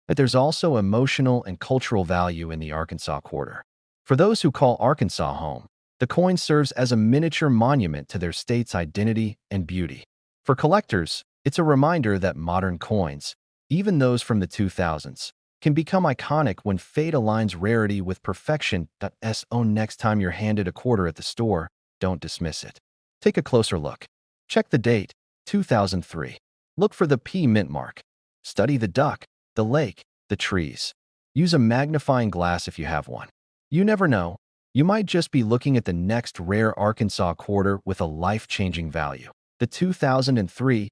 But there's also emotional and cultural value in the Arkansas quarter. For those who call Arkansas home, the coin serves as a miniature monument to their state's identity and beauty. For collectors, it's a reminder that modern coins, even those from the 2000s, can become iconic when fate aligns rarity with perfection. Next time you're handed a quarter at the store, don't dismiss it. Take a closer look. Check the date, 2003. Look for the P mint mark. Study the duck, the lake, the trees. Use a magnifying glass if you have one. You never know, you might just be looking at the next rare Arkansas quarter with a life-changing value. The 2003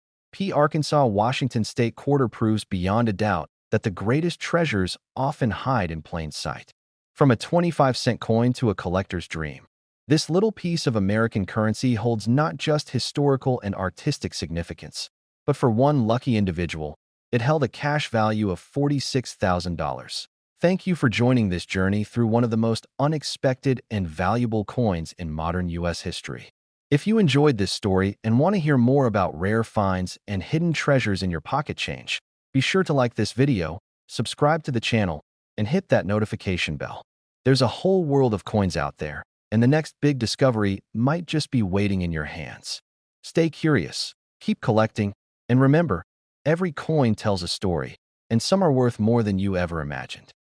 Arkansas Washington State quarter proves beyond a doubt that the greatest treasures often hide in plain sight. From a 25-cent coin to a collector's dream, this little piece of American currency holds not just historical and artistic significance, but for one lucky individual, it held a cash value of $46,000. Thank you for joining this journey through one of the most unexpected and valuable coins in modern U.S. history. If you enjoyed this story and want to hear more about rare finds and hidden treasures in your pocket change, be sure to like this video, subscribe to the channel, and hit that notification bell. There's a whole world of coins out there, and the next big discovery might just be waiting in your hands. Stay curious, keep collecting, and remember, every coin tells a story, and some are worth more than you ever imagined.